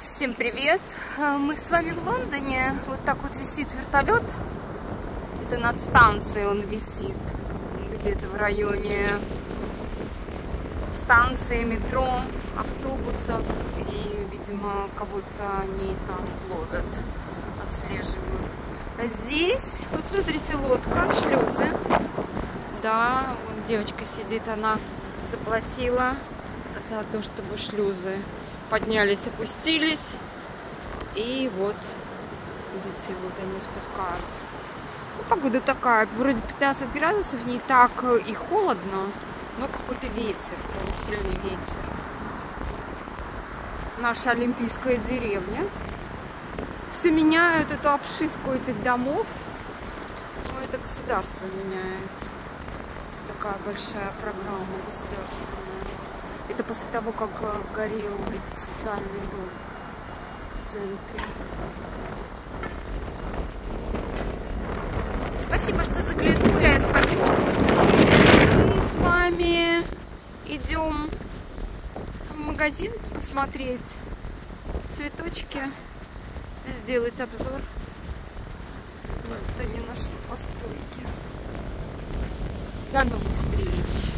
Всем привет! Мы с вами в Лондоне. Вот так вот висит вертолет. Это над станцией он висит. Где-то в районе станции, метро, автобусов. И, видимо, кого-то они там ловят, отслеживают. А здесь, вот смотрите, лодка, шлюзы. Да, вот девочка сидит, она заплатила за то, чтобы шлюзы поднялись, опустились. И вот, видите, вот они спускают. Ну, погода такая, вроде 15 градусов, не так и холодно, но какой-то ветер, прям сильный ветер. Наша олимпийская деревня. Все меняют эту обшивку этих домов. Ну, это государство меняет. Такая большая программа государственная. Это после того, как горел этот социальный дом в центре. Спасибо, что заглянули, спасибо, что посмотрели. Мы с вами идем в магазин посмотреть цветочки, сделать обзор. Вот они, наши постройки. До новых встреч!